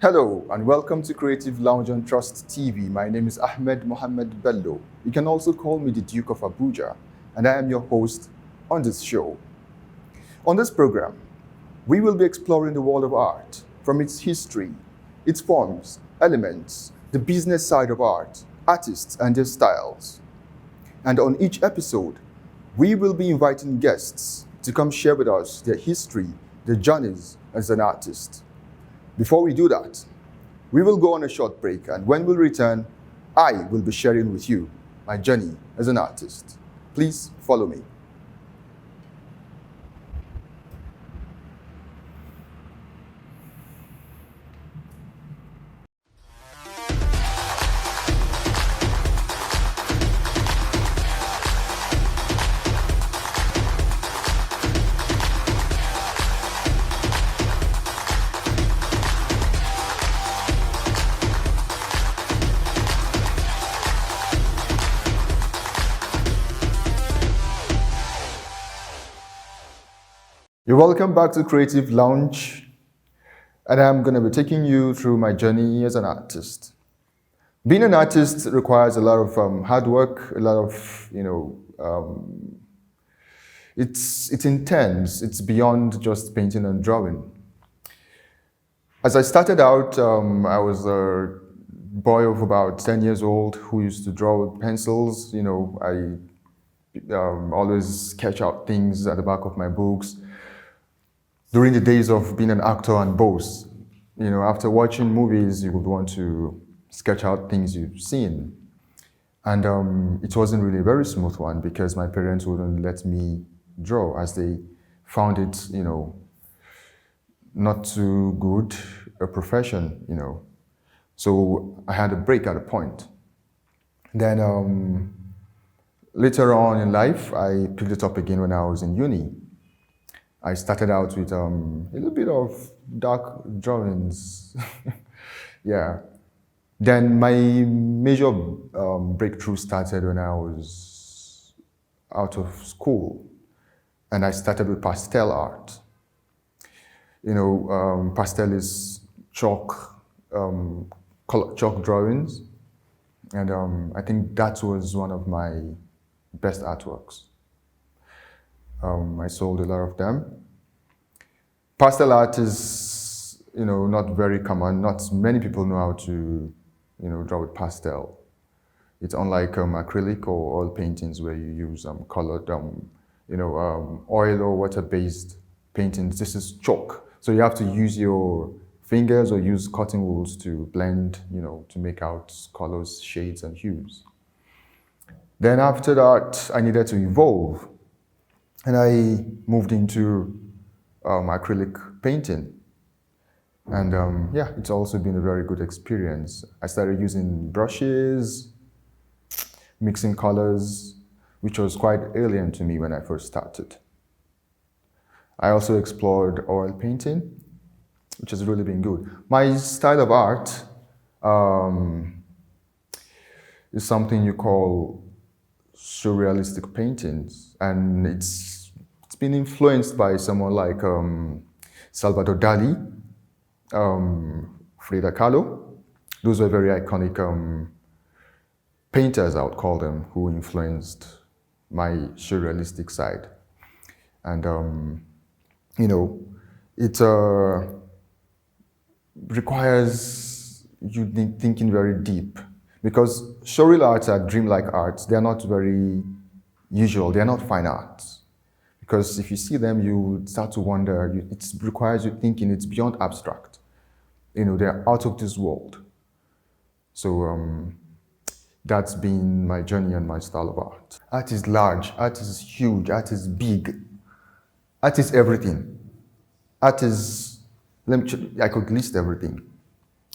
Hello and welcome to Creative Lounge on Trust TV. My name is Ahmed Mohammed Bello. You can also call me the Duke of Abuja, and I am your host on this show. On this program, we will be exploring the world of art from its history, its forms, elements, the business side of art, artists and their styles. And on each episode, we will be inviting guests to come share with us their history, their journeys as an artist. Before we do that, we will go on a short break, and when we return, I will be sharing with you my journey as an artist. Please follow me. You're welcome back to Creative Lounge, and I'm going to be taking you through my journey as an artist. Being an artist requires a lot of hard work, a lot of, it's intense, it's beyond just painting and drawing. As I started out, I was a boy of about 10 years old who used to draw with pencils. I always sketch out things at the back of my books. During the days of being an actor and boss, after watching movies, you would want to sketch out things you've seen. And it wasn't really a very smooth one because my parents wouldn't let me draw as they found it, not too good a profession, So I had a break at a point. Then later on in life, I picked it up again when I was in uni. I started out with a little bit of dark drawings. Yeah. Then my major breakthrough started when I was out of school, and I started with pastel art. Pastel is chalk, chalk drawings, and I think that was one of my best artworks. I sold a lot of them. Pastel art is, not very common. Not many people know how to, draw with pastel. It's unlike acrylic or oil paintings where you use colored, oil or water-based paintings. This is chalk. So you have to use your fingers or use cotton wools to blend, to make out colors, shades, and hues. Then after that, I needed to evolve. And I moved into acrylic painting. And it's also been a very good experience. I started using brushes, mixing colors, which was quite alien to me when I first started. I also explored oil painting, which has really been good. My style of art is something you call surrealistic paintings, and it's been influenced by someone like Salvador Dali, Frida Kahlo. Those were very iconic painters, I would call them, who influenced my surrealistic side. And it requires you thinking very deep, because surreal arts are dreamlike arts. They are not very usual. They are not fine arts. Because if you see them, you start to wonder. It requires you thinking. It's beyond abstract. They're out of this world. So that's been my journey and my style of art. Art is large. Art is huge. Art is big. Art is everything. Art is, I could list everything.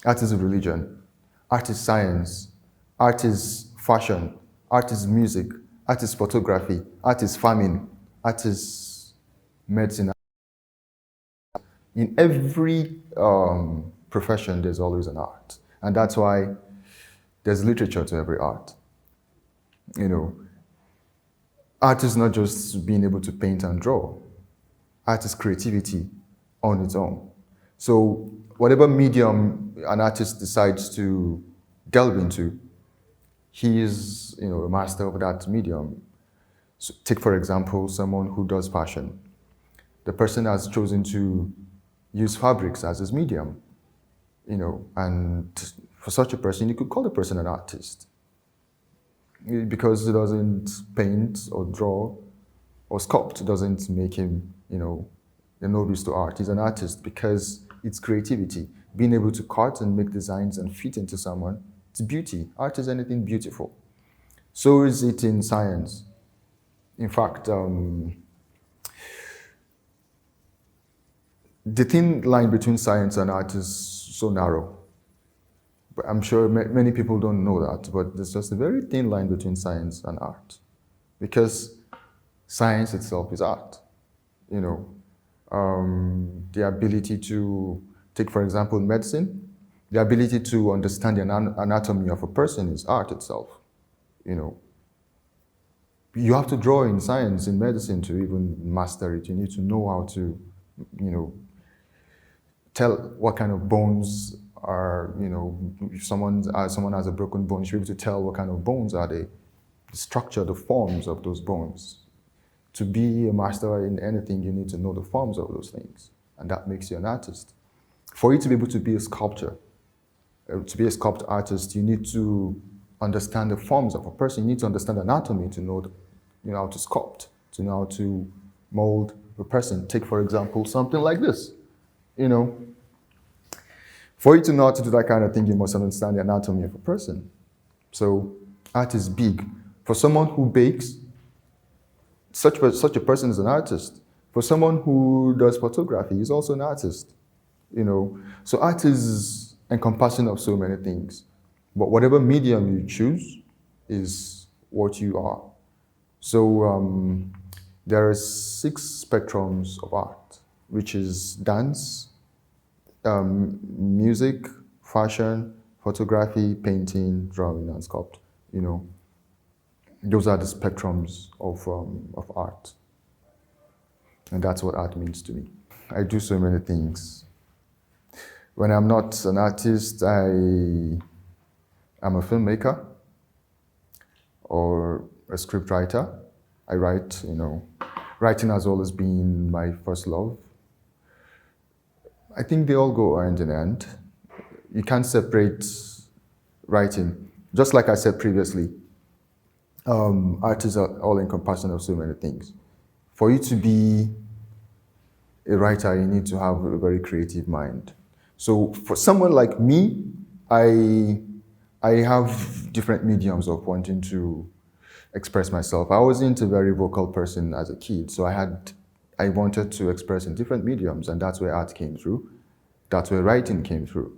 Art is religion. Art is science. Art is fashion. Art is music. Art is photography. Art is farming. Art is medicine. In every profession, there's always an art. And that's why there's literature to every art. Art is not just being able to paint and draw. Art is creativity on its own. So whatever medium an artist decides to delve into, he is, a master of that medium. So take, for example, someone who does fashion. The person has chosen to use fabrics as his medium, and for such a person, you could call the person an artist because he doesn't paint or draw or sculpt. It doesn't make him, a novice to art. He's an artist because it's creativity. Being able to cut and make designs and fit into someone, it's beauty. Art is anything beautiful. So is it in science. In fact, the thin line between science and art is so narrow. But I'm sure many people don't know that, but there's just a very thin line between science and art. Because science itself is art. The ability to take, for example, medicine, the ability to understand the anatomy of a person is art itself. You have to draw in science, in medicine to even master it. You need to know how to, tell what kind of bones are, if someone has a broken bone, you should be able to tell what kind of bones are they, the structure, the forms of those bones. To be a master in anything, you need to know the forms of those things, and that makes you an artist. For you to be able to be a sculptor, to be a sculpt artist, you need to understand the forms of a person. You need to understand anatomy to know, how to sculpt, to know how to mold a person. Take, for example, something like this. For you to know how to do that kind of thing, you must understand the anatomy of a person. So art is big. For someone who bakes, such a person is an artist. For someone who does photography, he's also an artist. So art is encompassing of so many things. But whatever medium you choose is what you are. So there are 6 spectrums of art, which is dance, music, fashion, photography, painting, drawing, and sculpt. Those are the spectrums of art. And that's what art means to me. I do so many things. When I'm not an artist, I'm a filmmaker or a script writer. I write, writing has always been my first love. I think they all go hand in hand. You can't separate writing. Just like I said previously, art is all encompassing of so many things. For you to be a writer, you need to have a very creative mind. So for someone like me, I have different mediums of wanting to express myself. I wasn't a very vocal person as a kid, so I wanted to express in different mediums, and that's where art came through. That's where writing came through.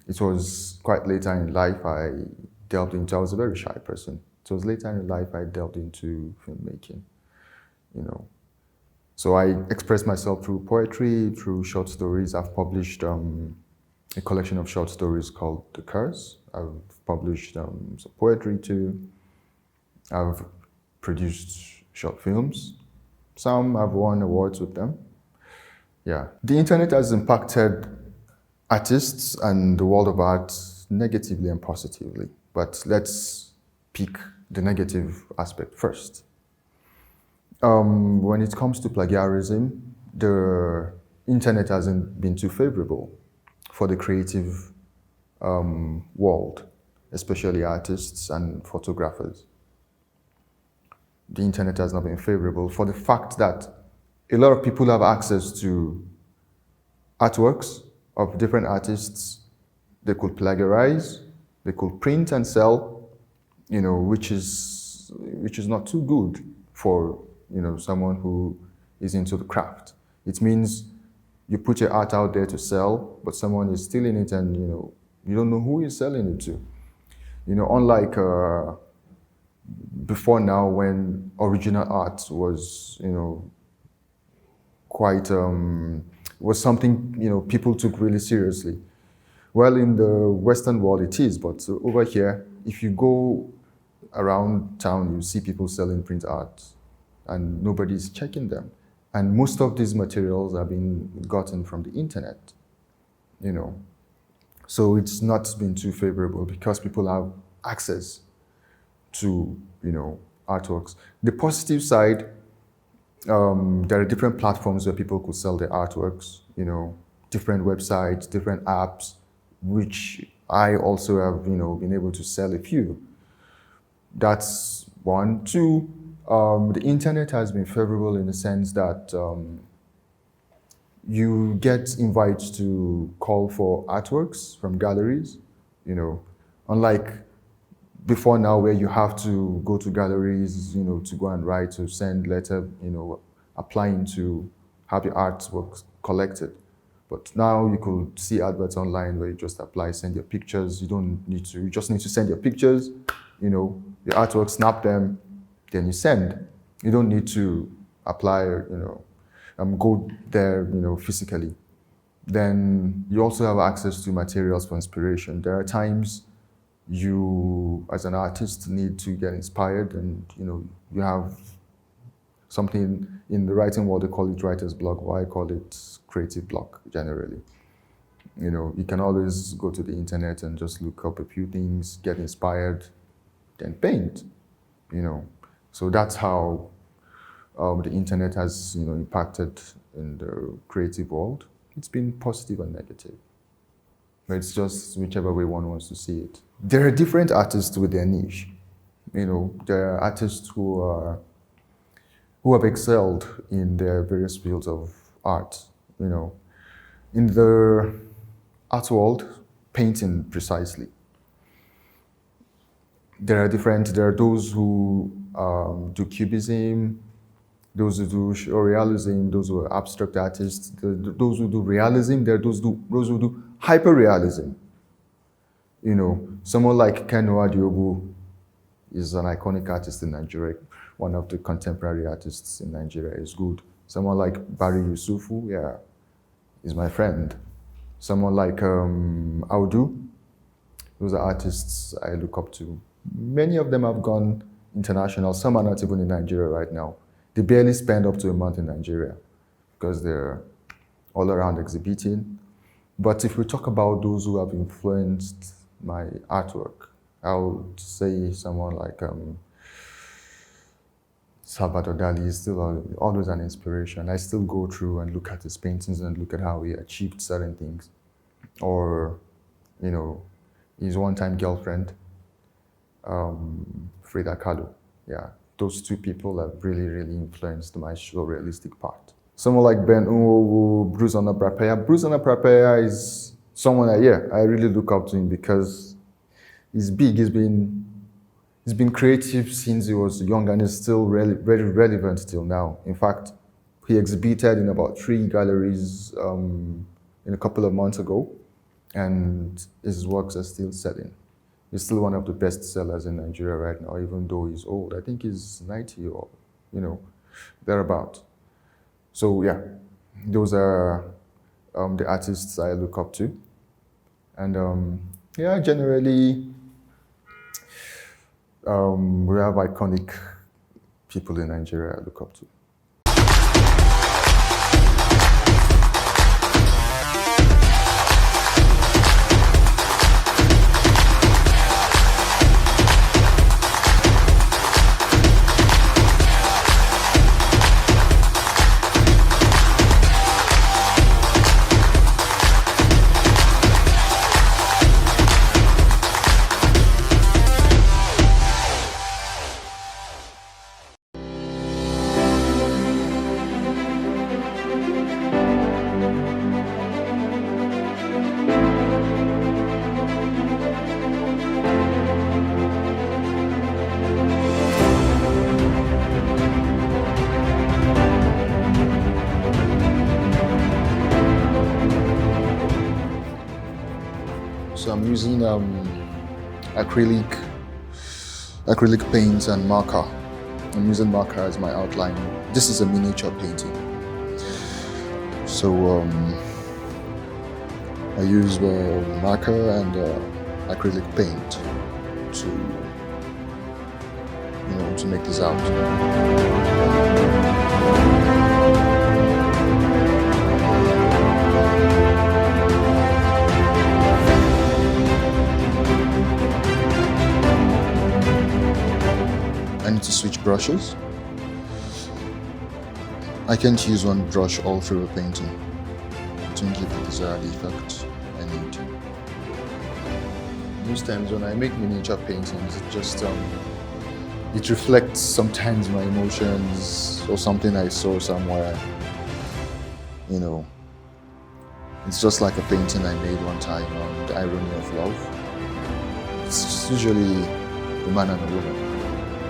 It was quite later in life I was a very shy person. It was later in life I delved into filmmaking, So I express myself through poetry, through short stories. I've published a collection of short stories called The Curse. I've published some poetry too. I've produced short films. Some I've won awards with them. Yeah. The internet has impacted artists and the world of art negatively and positively. But let's pick the negative aspect first. When it comes to plagiarism, the internet hasn't been too favorable for the creative world, especially artists and photographers. The internet has not been favorable for the fact that a lot of people have access to artworks of different artists. They could plagiarize, they could print and sell, which is not too good for someone who is into the craft. It means you put your art out there to sell, but someone is stealing it, and you don't know who you're selling it to. Unlike before now, when original art was quite was something people took really seriously. Well, in the Western world it is, but over here, if you go around town, you see people selling print art, and nobody's checking them. And most of these materials are being gotten from the internet. you know. So it's not been too favorable because people have access to, artworks. The positive side, there are different platforms where people could sell their artworks, different websites, different apps, which I also have, been able to sell a few. That's one. Two, the internet has been favorable in the sense that you get invites to call for artworks from galleries, unlike before now where you have to go to galleries, to go and write, to send letter, applying to have your artworks collected. But now you could see adverts online where you just apply, send your pictures. You just need to send your pictures, your artwork, snap them, then you send. You don't need to apply, go there, physically. Then you also have access to materials for inspiration. There are times you, as an artist, need to get inspired, and you have something in the writing world, they call it writer's block, or I call it creative block generally. You can always go to the internet and just look up a few things, get inspired, then paint. So that's how the internet has impacted in the creative world. It's been positive and negative. But it's just whichever way one wants to see it. There are different artists with their niche. There are artists who have excelled in their various fields of art. In the art world, painting precisely. There are those who do cubism, those who do surrealism, those who are abstract artists, those who do realism, there are those who do hyperrealism. Someone like Ken Nwadiobu is an iconic artist in Nigeria. One of the contemporary artists in Nigeria is good. Someone like Barry Yusufu, is my friend. Someone like Audu, those are artists I look up to. Many of them have gone international. Some are not even in Nigeria right now. They barely spend up to a month in Nigeria because they're all around exhibiting. But if we talk about those who have influenced my artwork, I would say someone like Salvador Dali is still always an inspiration. I still go through and look at his paintings and look at how he achieved certain things. Or, his one-time girlfriend, Frida Kahlo. Yeah, those two people have really, really influenced my surrealistic part. Someone like Ben Nwogu, Bruce Onaprapea. Bruce Onaprapea is someone I really look up to him because he's big. He's been creative since he was young and is still very relevant till now. In fact, he exhibited in about 3 galleries in a couple of months ago, and his works are still selling. He's still one of the best sellers in Nigeria right now, even though he's old. I think he's 90 or, thereabout. So yeah, those are the artists I look up to. And generally, we have iconic people in Nigeria I look up to. So I'm using acrylic paints and marker. I'm using marker as my outline. This is a miniature painting. So I use marker and acrylic paint to make this out. I need to switch brushes. I can't use one brush all through a painting to give the desired effect I need. Most times when I make miniature paintings, it reflects sometimes my emotions or something I saw somewhere. You know, it's just like a painting I made one time on the irony of love. It's usually a man and a woman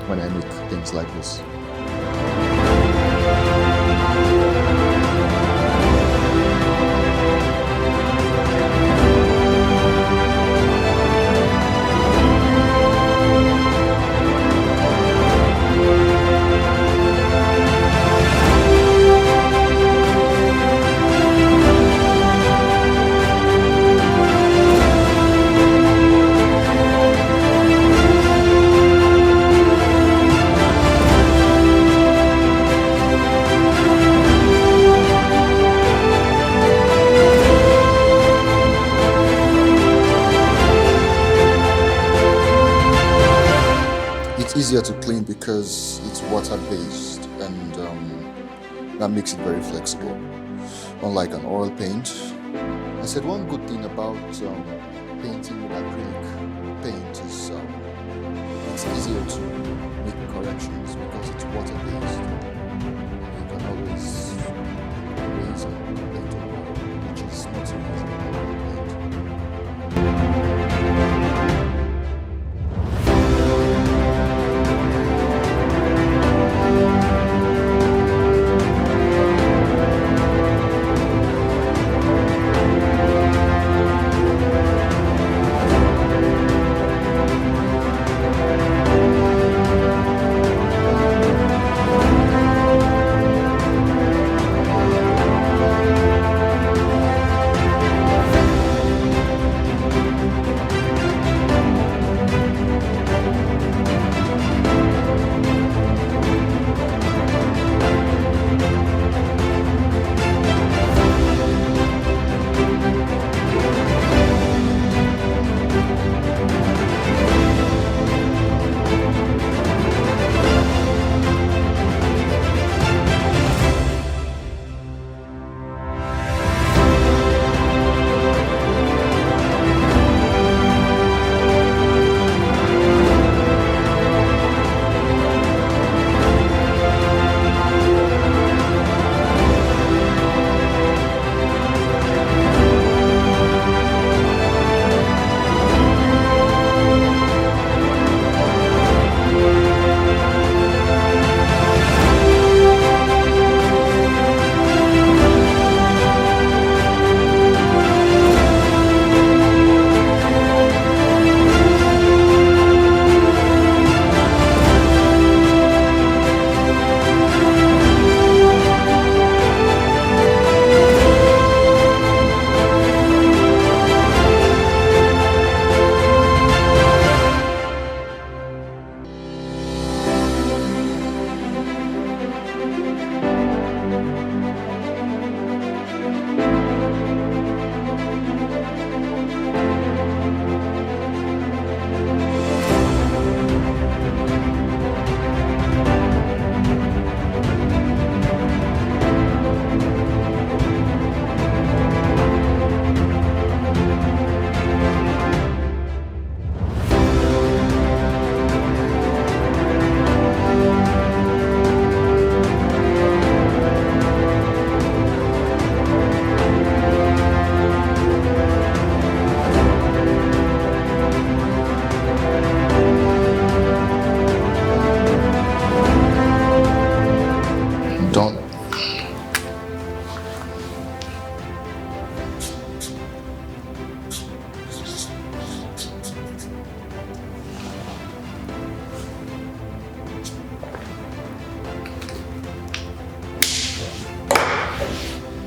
when I make things like this. It's easier to clean because it's water-based and that makes it very flexible, unlike an oil paint. I said one good thing about painting with acrylic paint is it's easier to make corrections because it's water-based. You can always erase and paint over, which is not so easy with oil paint.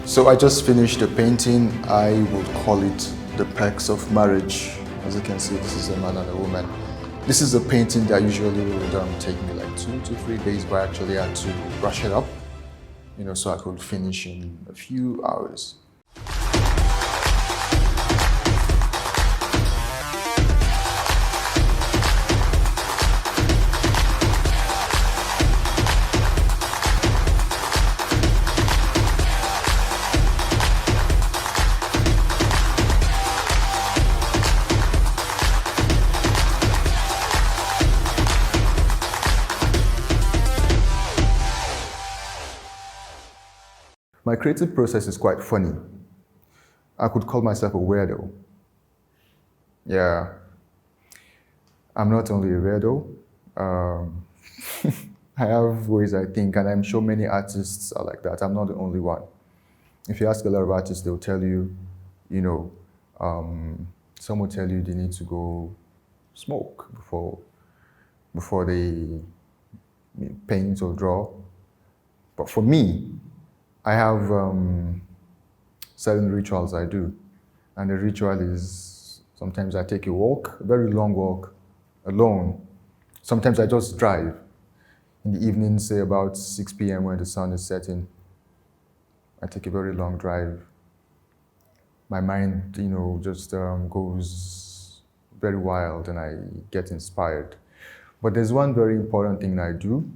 So I just finished the painting. I would call it The Perks of Marriage. As you can see, this is a man and a woman. This is a painting that usually would take me like 2 to 3 days, but I actually had to brush it up, so I could finish in a few hours. My creative process is quite funny. I could call myself a weirdo. Yeah, I'm not only a weirdo. Um, I have ways I think, and I'm sure many artists are like that. I'm not the only one. If you ask a lot of artists, they'll tell you, you know, some will tell you they need to go smoke before they paint or draw. But for me, I have certain rituals I do. And the ritual is sometimes I take a walk, a very long walk, alone. Sometimes I just drive. In the evening, say about 6 p.m. when the sun is setting, I take a very long drive. My mind, just goes very wild and I get inspired. But there's one very important thing I do,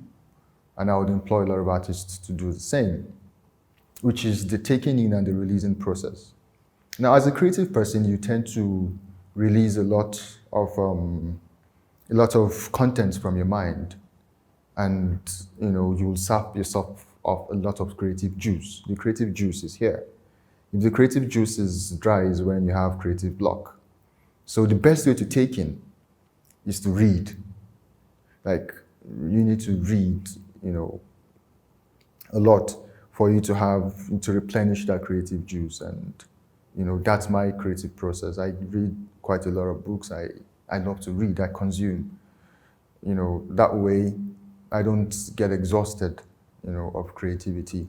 and I would employ a lot of artists to do the same, which is the taking in and the releasing process. Now, as a creative person, you tend to release a lot of content from your mind, and you'll sap yourself of a lot of creative juice. The creative juice is here. If the creative juice is dry, is when you have creative block. So the best way to take in is to read. Like, you need to read, a lot for you to replenish that creative juice. And, that's my creative process. I read quite a lot of books. I love to read, I consume. That way I don't get exhausted, of creativity.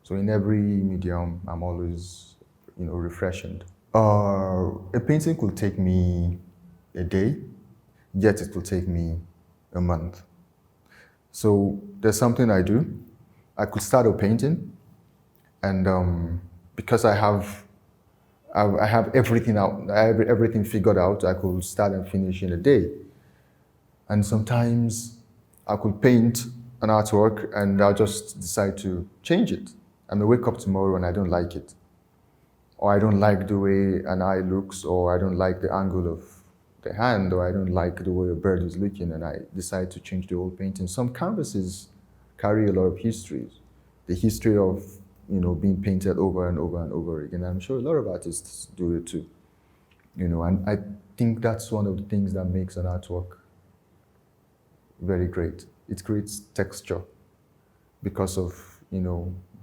So in every medium, I'm always, refreshed. A painting could take me a day, yet it will take me a month. So there's something I do. I could start a painting, and because I have everything out, I have everything figured out, I could start and finish in a day. And sometimes I could paint an artwork and I'll just decide to change it. I may wake up tomorrow and I don't like it. Or I don't like the way an eye looks, or I don't like the angle of the hand, or I don't like the way a bird is looking, and I decide to change the whole painting. Some canvases carry a lot of histories. The history of, being painted over and over and over again. I'm sure a lot of artists do it too. And I think that's one of the things that makes an artwork very great. It creates texture because of,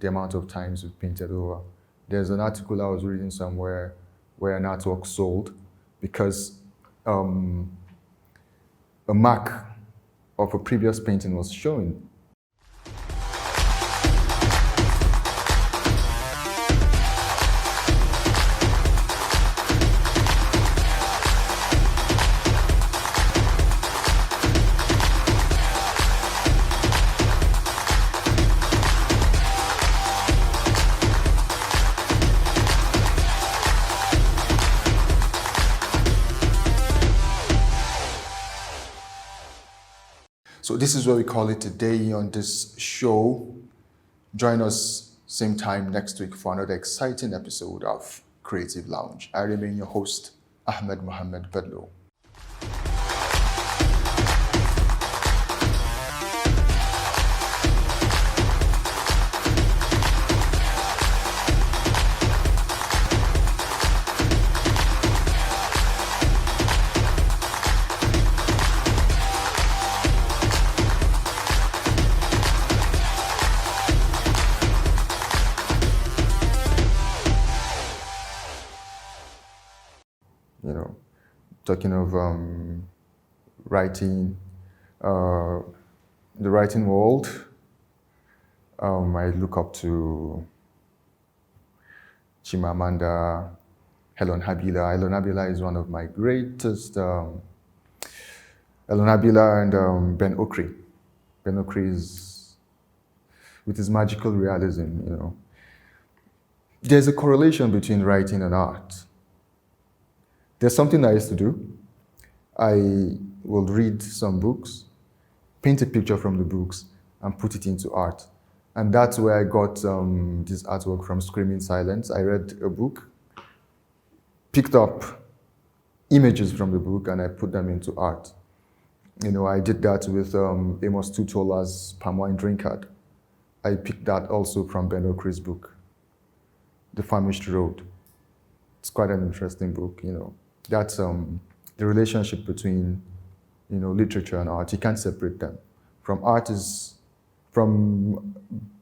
the amount of times we've painted over. There's an article I was reading somewhere where an artwork sold because a mark of a previous painting was shown. So this is what we call it a day on this show. Join us same time next week for another exciting episode of Creative Lounge. I remain your host, Ahmed Mohammed Bedlo. Talking of writing, the writing world, I look up to Chimamanda, Helen Habila. Helen Habila is one of my greatest. Helen Habila and Ben Okri. Ben Okri is, with his magical realism, There's a correlation between writing and art. There's something I used to do. I will read some books, paint a picture from the books, and put it into art. And that's where I got this artwork from Screaming Silence. I read a book, picked up images from the book, and I put them into art. I did that with Amos Tutola's Palm Wine Drinkard. I picked that also from Ben Okri's book. The Famished Road. It's quite an interesting book, you know. That's the relationship between, you know, literature and art. You can't separate them. From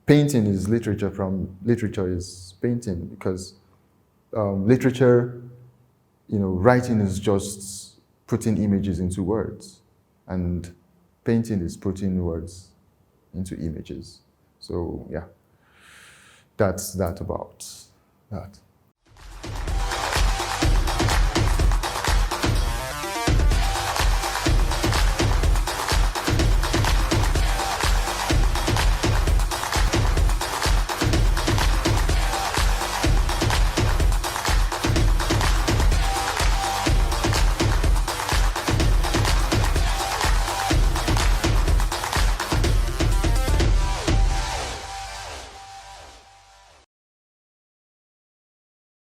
painting is literature, from literature is painting, because literature, you know, writing is just putting images into words, and painting is putting words into images. So yeah, that's that about that.